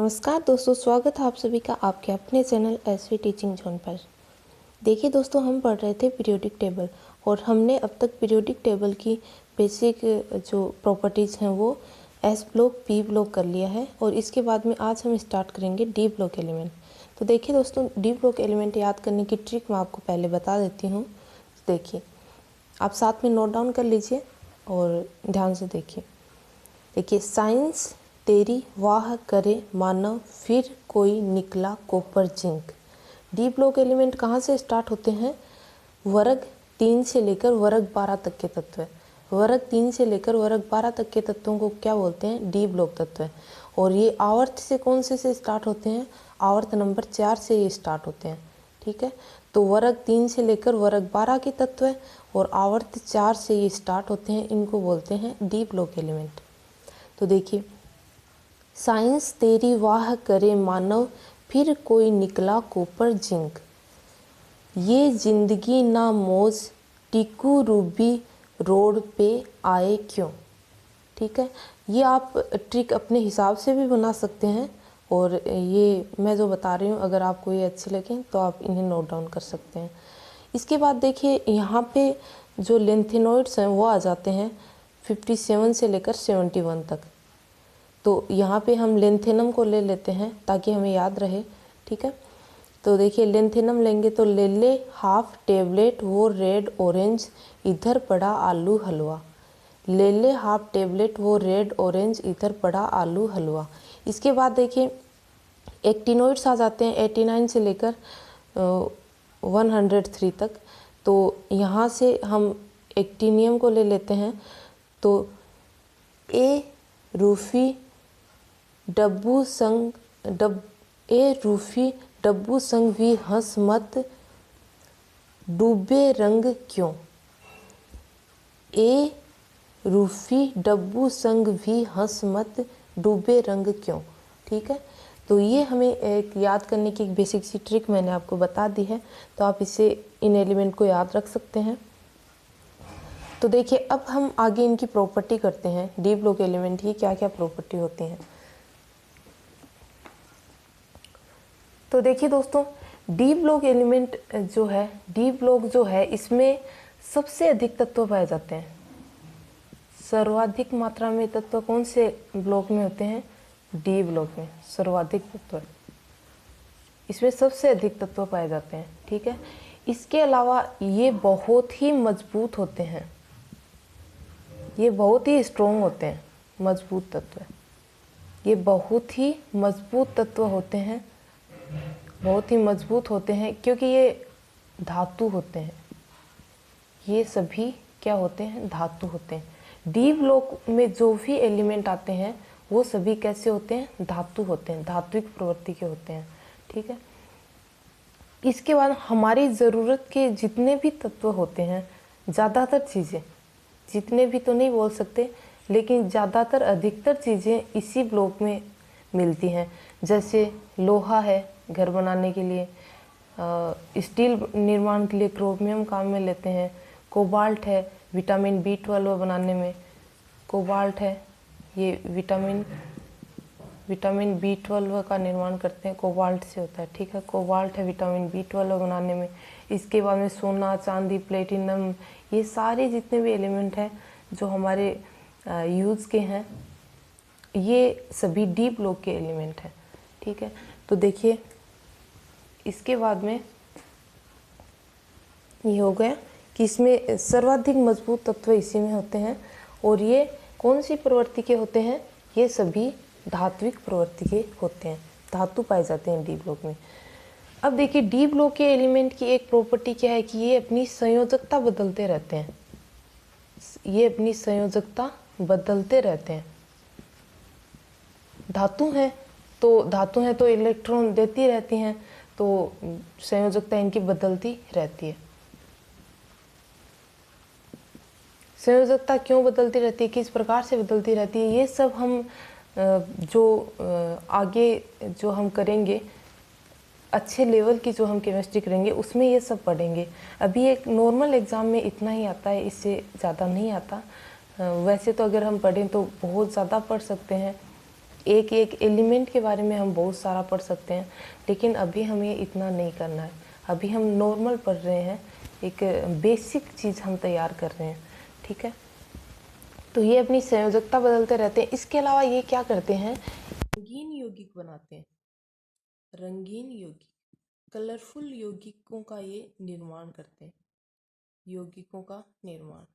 नमस्कार दोस्तों, स्वागत है आप सभी का आपके अपने चैनल एसवी टीचिंग जोन पर। देखिए दोस्तों, हम पढ़ रहे थे पीरियोडिक टेबल और हमने अब तक पीरियोडिक टेबल की बेसिक जो प्रॉपर्टीज़ हैं वो एस ब्लॉक पी ब्लॉक कर लिया है और इसके बाद में आज हम स्टार्ट करेंगे डी ब्लॉक एलिमेंट। तो देखिए दोस्तों, डी ब्लॉक एलिमेंट याद करने की ट्रिक मैं आपको पहले बता देती हूँ। देखिए, आप साथ में नोट डाउन कर लीजिए और ध्यान से देखिए साइंस तेरी वाह करे मानव, फिर कोई निकला copper zinc. D block element कहाँ से स्टार्ट होते हैं? वर्ग 3 से लेकर वर्ग 12 तक के तत्व। वर्ग 3 से लेकर वर्ग 12 तक के तत्वों को क्या बोलते हैं? डी ब्लॉक तत्व। और ये आवर्त से कौन से स्टार्ट होते हैं? आवर्त नंबर 4 से ये स्टार्ट होते हैं। ठीक है, तो वर्ग 3 से लेकर वर्ग 12 के तत्व और आवर्त 4 से ये स्टार्ट होते हैं, इनको बोलते हैं डी ब्लॉक एलिमेंट। तो देखिए, साइंस तेरी वाह करे मानव, फिर कोई निकला कॉपर जिंक। ये जिंदगी ना मौज, टिकू रूबी रोड पे आए क्यों। ठीक है, ये आप ट्रिक अपने हिसाब से भी बना सकते हैं और ये मैं जो बता रही हूँ अगर आपको ये अच्छे लगें तो आप इन्हें नोट डाउन कर सकते हैं। इसके बाद देखिए, यहाँ पे जो लेंथेनॉइड्स हैं वो आ जाते हैं 57 से लेकर 71 तक। तो यहाँ पे हम लेंथेनम को ले लेते हैं ताकि हमें याद रहे। ठीक है, तो देखिए लेंथेनम लेंगे तो ले ले हाफ टेबलेट वो रेड ऑरेंज, इधर पड़ा आलू हलवा। ले ले हाफ टेबलेट वो रेड ऑरेंज, इधर पड़ा आलू हलवा। इसके बाद देखिए एक्टिनोइड्स आ जाते हैं 89 से लेकर 103 तक। तो यहाँ से हम एक्टिनियम को ले लेते हैं तो ए रूफी डब्बू संग भी हंस मत, डूबे रंग क्यों। ए रूफी डब्बू संग भी हंस मत, डूबे रंग क्यों। ठीक है, तो ये हमें एक याद करने की एक बेसिक सी ट्रिक मैंने आपको बता दी है, तो आप इसे इन एलिमेंट को याद रख सकते हैं। तो देखिए, अब हम आगे इनकी प्रॉपर्टी करते हैं। डी ब्लॉक एलिमेंट की क्या क्या प्रॉपर्टी होती हैं। तो देखिए दोस्तों, डी ब्लॉक एलिमेंट जो है, डी ब्लॉक जो है इसमें सबसे अधिक तत्व पाए जाते हैं। सर्वाधिक मात्रा में तत्व कौन से ब्लॉक में होते हैं? डी ब्लॉक में सर्वाधिक तत्व, इसमें सबसे अधिक तत्व पाए जाते हैं। ठीक है, इसके अलावा ये बहुत ही मजबूत होते हैं, ये बहुत ही स्ट्रॉन्ग होते हैं, मजबूत तत्व। ये बहुत ही मजबूत तत्व होते हैं, बहुत ही मजबूत होते हैं क्योंकि ये धातु होते हैं। ये सभी क्या होते हैं? धातु होते हैं। डी ब्लॉक में जो भी एलिमेंट आते हैं वो सभी कैसे होते हैं? धातु होते हैं, धात्विक प्रवृत्ति के होते हैं। ठीक है, इसके बाद हमारी ज़रूरत के जितने भी तत्व होते हैं, ज़्यादातर चीज़ें, जितने भी तो नहीं बोल सकते लेकिन ज़्यादातर अधिकतर चीज़ें इसी ब्लॉक में मिलती हैं। जैसे लोहा है घर बनाने के लिए, स्टील निर्माण के लिए क्रोमियम काम में लेते हैं। कोबाल्ट है विटामिन B12 बनाने में, कोबाल्ट है ये विटामिन B12 का निर्माण करते हैं, कोबाल्ट से होता है। ठीक है, कोबाल्ट है विटामिन B12 बनाने में। इसके बाद में सोना, चांदी, प्लेटिनम, ये सारे जितने भी एलिमेंट हैं जो हमारे यूज़ के हैं, ये सभी डी ब्लॉक के एलिमेंट हैं। ठीक है, तो देखिए इसके बाद में ये हो गया कि इसमें सर्वाधिक मजबूत तत्व इसी में होते हैं और ये कौन सी प्रवृत्ति के होते हैं? ये सभी धात्विक प्रवृत्ति के होते हैं, धातु पाए जाते हैं डी ब्लॉक में। अब देखिए, डी ब्लॉक के एलिमेंट की एक प्रॉपर्टी क्या है कि ये अपनी संयोजकता बदलते रहते हैं। ये अपनी संयोजकता बदलते रहते हैं। धातु हैं तो इलेक्ट्रॉन देती रहती हैं, तो संयोजकता इनकी बदलती रहती है। संयोजकता क्यों बदलती रहती है, किस प्रकार से बदलती रहती है, ये सब हम आगे जो हम करेंगे, अच्छे लेवल की जो हम केमिस्ट्री करेंगे उसमें ये सब पढ़ेंगे। अभी एक नॉर्मल एग्ज़ाम में इतना ही आता है, इससे ज़्यादा नहीं आता। वैसे तो अगर हम पढ़ें तो बहुत ज़्यादा पढ़ सकते हैं, एक एक एलिमेंट के बारे में हम बहुत सारा पढ़ सकते हैं, लेकिन अभी हमें इतना नहीं करना है। अभी हम नॉर्मल पढ़ रहे हैं, एक बेसिक चीज़ हम तैयार कर रहे हैं, ठीक है। तो ये अपनी संयोजकता बदलते रहते हैं। इसके अलावा ये क्या करते हैं, रंगीन यौगिक बनाते हैं। रंगीन यौगिक, कलरफुल यौगिकों का ये निर्माण करते हैं। यौगिकों का निर्माण,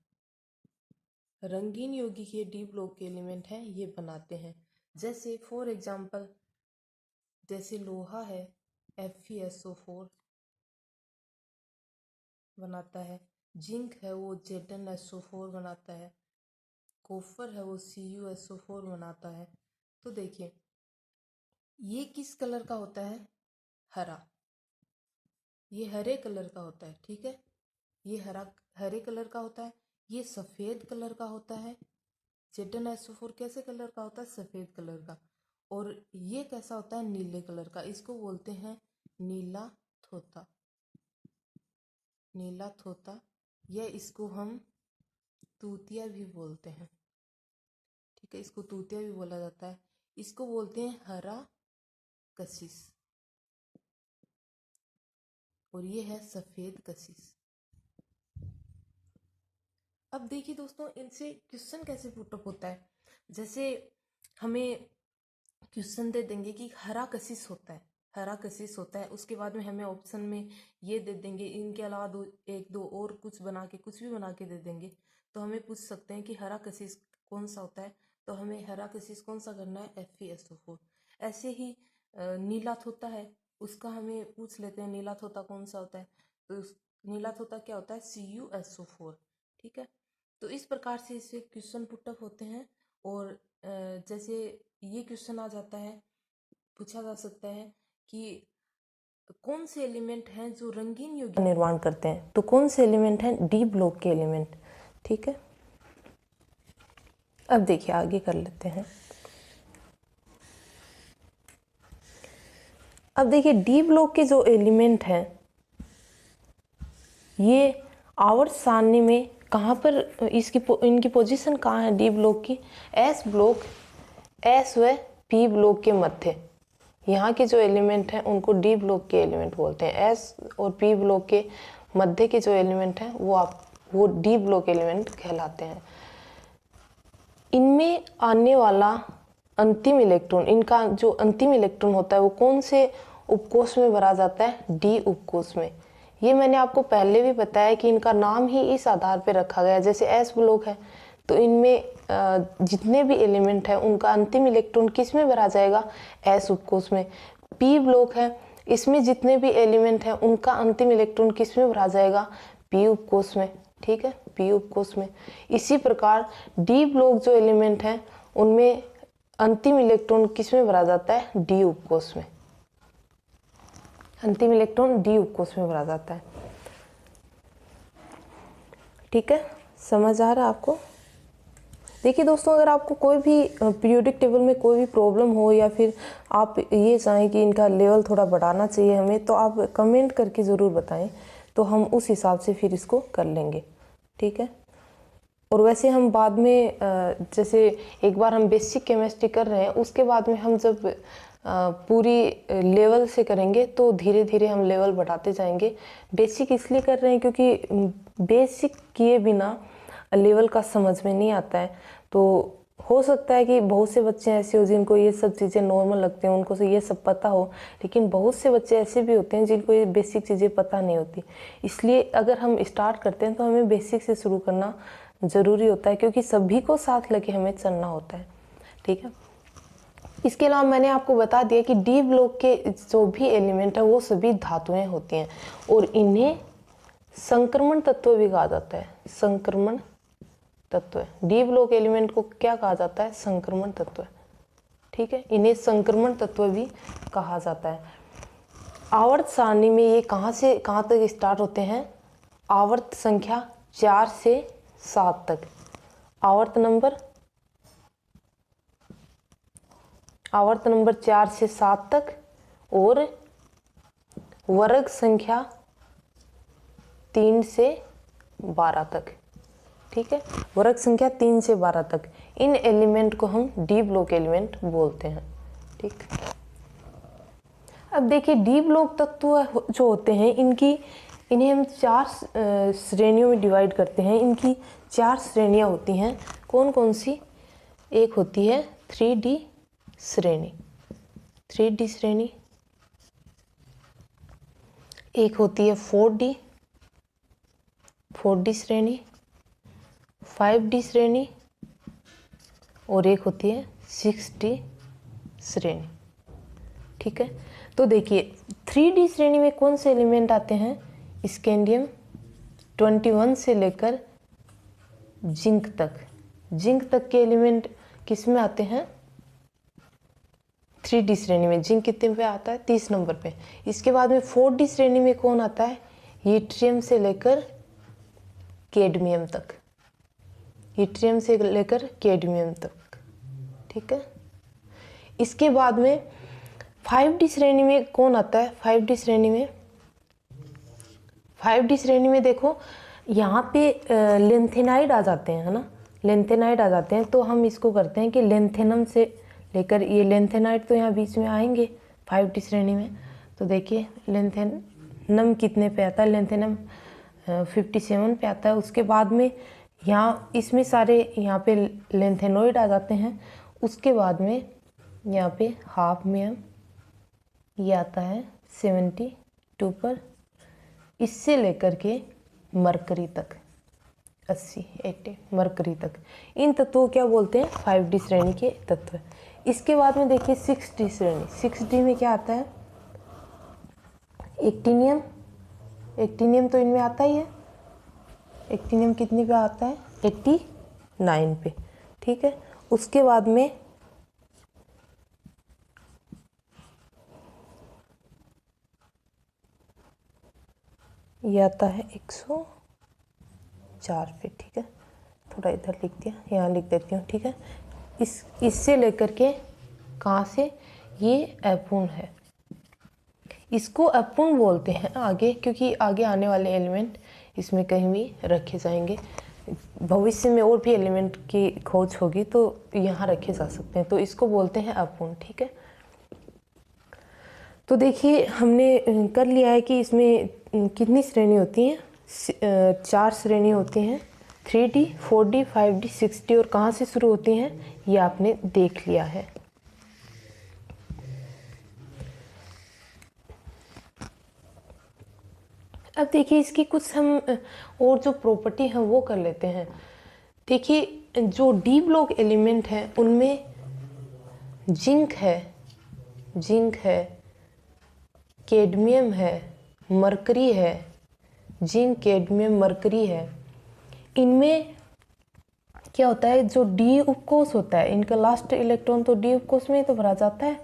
रंगीन यौगिक ये डी ब्लॉक के एलिमेंट हैं, ये बनाते हैं। जैसे फॉर एग्जांपल, जैसे लोहा है FeSO4 बनाता है, जिंक है वो ZnSO4 बनाता है, कॉपर है वो CuSO4 बनाता है। तो देखिए ये किस कलर का होता है, हरा, ये हरे कलर का होता है, ठीक है। ये हरे कलर का होता है। ये सफ़ेद कलर का होता है। ZnSO4 कैसे कलर का होता है, सफ़ेद कलर का। और ये कैसा होता है, नीले कलर का। इसको बोलते हैं नीला थोथा, नीला थोथा, या इसको हम तूतिया भी बोलते हैं, ठीक है। इसको तूतिया भी बोला जाता है। इसको बोलते हैं हरा कशिश, और ये है सफ़ेद कशिश। अब देखिए दोस्तों, इनसे क्वेश्चन कैसे पुटअप होता है। जैसे हमें क्वेश्चन दे देंगे कि हरा कशिश होता है, हरा कशिश होता है, उसके बाद में हमें ऑप्शन में ये दे देंगे, इनके अलावा एक दो और कुछ बना के, कुछ भी बना के दे देंगे। तो हमें पूछ सकते हैं कि हरा कशिश कौन सा होता है, तो हमें हरा कशिश कौन सा करना है, FeSO4। ऐसे ही नीला थोथा है, उसका हमें पूछ लेते हैं नीला थोथा कौन सा होता है, तो नीला थोथा क्या होता है, CuSO4, ठीक है। तो इस प्रकार से इससे क्वेश्चन पुटअप होते हैं। और जैसे ये क्वेश्चन आ जाता है, पूछा जा सकता है कि कौन से एलिमेंट हैं जो रंगीन यौगिक निर्माण करते हैं, तो कौन से एलिमेंट हैं, डी ब्लॉक के एलिमेंट, ठीक है। अब देखिए आगे कर लेते हैं। अब देखिए डी ब्लॉक के जो एलिमेंट हैं, ये आवर्त सारणी में कहाँ पर इनकी पोजीशन कहाँ है, डी ब्लॉक की, S ब्लॉक, S व P ब्लॉक के मध्य। यहाँ के जो एलिमेंट हैं उनको डी ब्लॉक के एलिमेंट बोलते हैं। S और P ब्लॉक के मध्य के जो एलिमेंट हैं वो डी ब्लॉक एलिमेंट कहलाते हैं। इनमें आने वाला अंतिम इलेक्ट्रॉन, इनका जो अंतिम इलेक्ट्रॉन होता है वो कौन से उपकोष में भरा जाता है, डी उपकोष में। ये मैंने आपको पहले भी बताया कि इनका नाम ही इस आधार पर रखा गया। जैसे S ब्लॉक है तो इनमें जितने भी एलिमेंट हैं उनका अंतिम इलेक्ट्रॉन किस में भरा जाएगा, S उपकोष में। P ब्लॉक है, इसमें जितने भी एलिमेंट हैं उनका अंतिम इलेक्ट्रॉन किस में भरा जाएगा, P उपकोष में, ठीक है, P उपकोष में। इसी प्रकार D ब्लॉक जो एलिमेंट हैं उनमें अंतिम इलेक्ट्रॉन किस में भरा जाता है, D उपकोष में। अंतिम इलेक्ट्रॉन D उपकोष में भरा जाता है, ठीक है। समझ आ रहा है आपको। देखिए दोस्तों, अगर आपको कोई भी पीरियोडिक टेबल में कोई भी प्रॉब्लम हो, या फिर आप ये चाहें कि इनका लेवल थोड़ा बढ़ाना चाहिए हमें, तो आप कमेंट करके ज़रूर बताएं, तो हम उस हिसाब से फिर इसको कर लेंगे, ठीक है। और वैसे हम बाद में जैसे एक बार हम बेसिक केमिस्ट्री कर रहे हैं, उसके बाद में हम जब पूरी लेवल से करेंगे तो धीरे धीरे हम लेवल बढ़ाते जाएंगे। बेसिक इसलिए कर रहे हैं क्योंकि बेसिक किए बिना लेवल का समझ में नहीं आता है। तो हो सकता है कि बहुत से बच्चे ऐसे हो जिनको ये सब चीज़ें नॉर्मल लगते हैं, उनको से ये सब पता हो, लेकिन बहुत से बच्चे ऐसे भी होते हैं जिनको ये बेसिक चीज़ें पता नहीं होती। इसलिए अगर हम स्टार्ट करते हैं तो हमें बेसिक से शुरू करना ज़रूरी होता है, क्योंकि सभी को साथ लेके हमें चलना होता है, ठीक है। इसके अलावा मैंने आपको बता दिया कि डी ब्लॉक के जो भी एलिमेंट है वो सभी धातुएं होती हैं, और इन्हें संक्रमण तत्व भी कहा जाता है। संक्रमण तत्व, डी ब्लॉक एलिमेंट को क्या कहा जाता है, संक्रमण तत्व, ठीक है। इन्हें संक्रमण तत्व भी कहा जाता है। आवर्त सारणी में ये कहाँ से कहाँ तक स्टार्ट होते हैं, आवर्त संख्या 4 से 7 तक। आवर्त नंबर 4 से 7 तक, और वर्ग संख्या 3 से 12 तक, ठीक है। वर्ग संख्या 3 से 12 तक इन एलिमेंट को हम डी ब्लॉक एलिमेंट बोलते हैं, ठीक। अब देखिए डी ब्लॉक तत्व जो होते हैं इन्हें हम 4 श्रेणियों में डिवाइड करते हैं। इनकी 4 श्रेणियां होती हैं। कौन कौन सी? एक होती है 3D श्रेणी, 3D श्रेणी। एक होती है 4D श्रेणी, 5D श्रेणी और एक होती है 6D श्रेणी, ठीक है। तो देखिए 3D श्रेणी में कौन से एलिमेंट आते हैं? स्कैंडियम 21 से लेकर जिंक तक के एलिमेंट किस में आते हैं? 3D श्रेणी में। जिंक कितने पे आता है? 30 नंबर पे। इसके बाद में 4D श्रेणी में कौन आता है? यूट्रियम से लेकर कैडमियम तक, यूट्रियम से लेकर कैडमियम तक, ठीक है। इसके बाद में 5D श्रेणी में कौन आता है? 5D श्रेणी में देखो यहाँ पे लेंथेनाइड आ जाते हैं, है ना, लेंथेनाइड आ जाते हैं। तो हम इसको करते हैं कि लेंथेनम से लेकर ये लेंथेनाइड तो यहाँ बीच में आएंगे 5D श्रेणी में। तो देखिए लेंथेनम कितने पे आता है? लेंथेनम 57 पे आता है। उसके बाद में यहाँ इसमें सारे यहाँ पे लेंथेनोइड आ जाते हैं। उसके बाद में यहाँ पे हाफनियम ये आता है 72 पर, इससे लेकर के मरकरी तक 80 मरकरी तक। इन तत्वों क्या बोलते हैं? 5D श्रेणी के तत्व। इसके बाद में देखिए 6D श्रेणी। 6D में क्या आता है? एक्टिनियम तो इनमें आता ही है। एक्टिनियम कितने पे आता है? 89 पे, ठीक है। उसके बाद में ये आता है 104 पे, ठीक है। थोड़ा इधर लिख दिया, यहाँ लिख देती हूँ, ठीक है। इससे लेकर के कहाँ से? ये अपूर्ण है, इसको अपूर्ण बोलते हैं आगे, क्योंकि आगे आने वाले एलिमेंट इसमें कहीं भी रखे जाएंगे। भविष्य में और भी एलिमेंट की खोज होगी तो यहाँ रखे जा सकते हैं, तो इसको बोलते हैं अपूर्ण, ठीक है। तो देखिए हमने कर लिया है कि इसमें कितनी श्रेणी होती हैं? 4 श्रेणी होती हैं, 3D, 4D, 5D, 6D, और कहाँ से शुरू होती हैं ये आपने देख लिया है। अब देखिए इसकी कुछ हम और जो प्रॉपर्टी है वो कर लेते हैं। देखिए जो डी ब्लॉक एलिमेंट है उनमें जिंक है, कैडमियम है, मरकरी है, जिंक, कैडमियम, मरकरी है। इनमें क्या होता है? जो डी उपकोष होता है, इनका लास्ट इलेक्ट्रॉन तो डी उपकोष में ही तो भरा जाता है,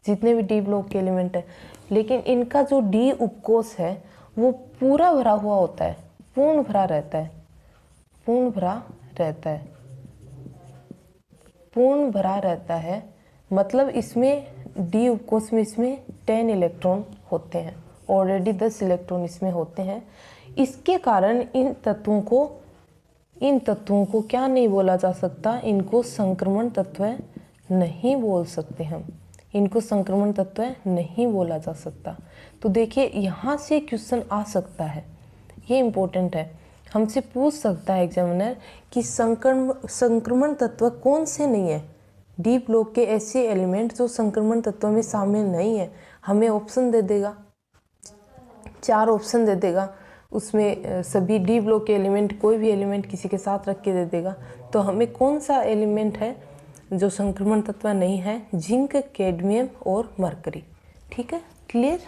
जितने भी डी ब्लॉक के एलिमेंट है। लेकिन इनका जो डी उपकोष है वो पूरा भरा हुआ होता है, पूर्ण भरा रहता है, पूर्ण भरा रहता है। मतलब इसमें डी उपकोष में इसमें 10 इलेक्ट्रॉन होते हैं, ऑलरेडी 10 इलेक्ट्रॉन इसमें होते हैं। इसके कारण इन तत्वों को क्या नहीं बोला जा सकता? इनको संक्रमण तत्व नहीं बोल सकते हम, इनको संक्रमण तत्व नहीं बोला जा सकता। तो देखिए यहाँ से क्वेश्चन आ सकता है, ये इम्पोर्टेंट है, हमसे पूछ सकता है एग्जामिनर कि संक्रमण तत्व कौन से नहीं है? डी ब्लॉक के ऐसे एलिमेंट जो संक्रमण तत्व में शामिल नहीं है, हमें ऑप्शन दे देगा, 4 ऑप्शन दे देगा। उसमें सभी डी ब्लॉक के एलिमेंट, कोई भी एलिमेंट किसी के साथ रख के दे देगा। तो हमें कौन सा एलिमेंट है जो संक्रमण तत्व नहीं है? जिंक, कैडमियम और मरकरी, ठीक है, क्लियर।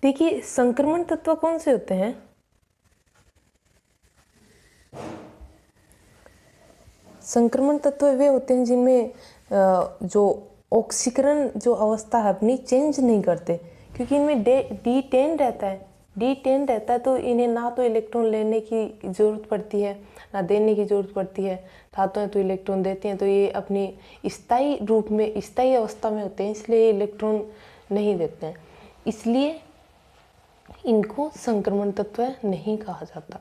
देखिए संक्रमण तत्व कौन से होते हैं? संक्रमण तत्व वे होते हैं जिनमें जो ऑक्सीकरण जो अवस्था है अपनी चेंज नहीं करते, क्योंकि इनमें D10 रहता है, D10 रहता है। तो इन्हें ना तो इलेक्ट्रॉन लेने की ज़रूरत पड़ती है ना देने की ज़रूरत पड़ती है। धातुएं तो इलेक्ट्रॉन देती हैं, तो ये अपनी स्थायी रूप में, स्थायी अवस्था में होते हैं, इसलिए इलेक्ट्रॉन नहीं देते हैं। इसलिए इनको संक्रमण तत्व नहीं कहा जाता,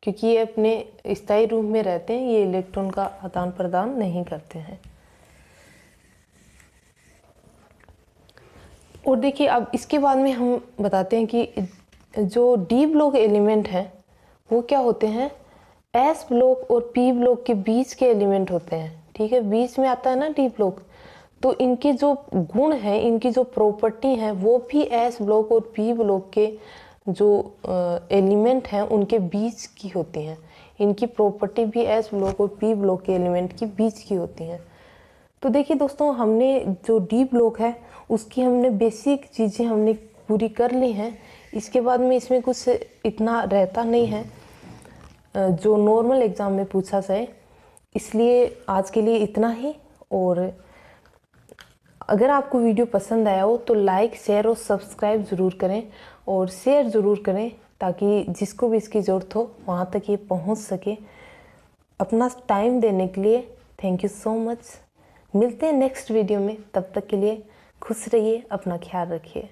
क्योंकि ये अपने स्थायी रूप में रहते हैं, ये इलेक्ट्रॉन का आदान प्रदान नहीं करते हैं। और देखिए अब इसके बाद में हम बताते हैं कि जो डी ब्लॉक एलिमेंट हैं वो क्या होते हैं, एस ब्लॉक और पी ब्लॉक के बीच के एलिमेंट होते हैं। ठीक है, बीच में आता है ना डी ब्लॉक, तो इनके जो गुण हैं, इनकी जो प्रॉपर्टी हैं वो भी एस ब्लॉक और पी ब्लॉक के जो एलिमेंट हैं उनके बीच की होती हैं। इनकी प्रॉपर्टी भी एस ब्लॉक और पी ब्लॉक के एलिमेंट की बीच की होती हैं। तो देखिए दोस्तों, हमने जो डी ब्लॉक है उसकी हमने बेसिक चीज़ें हमने पूरी कर ली हैं। इसके बाद में इसमें कुछ इतना रहता नहीं है जो नॉर्मल एग्ज़ाम में पूछा जाए, इसलिए आज के लिए इतना ही। और अगर आपको वीडियो पसंद आया हो तो लाइक, शेयर और सब्सक्राइब ज़रूर करें और शेयर ज़रूर करें, ताकि जिसको भी इसकी ज़रूरत हो वहाँ तक ये पहुँच सके। अपना टाइम देने के लिए थैंक यू सो मच। मिलते हैं नेक्स्ट वीडियो में, तब तक के लिए खुश रहिए, अपना ख्याल रखिए।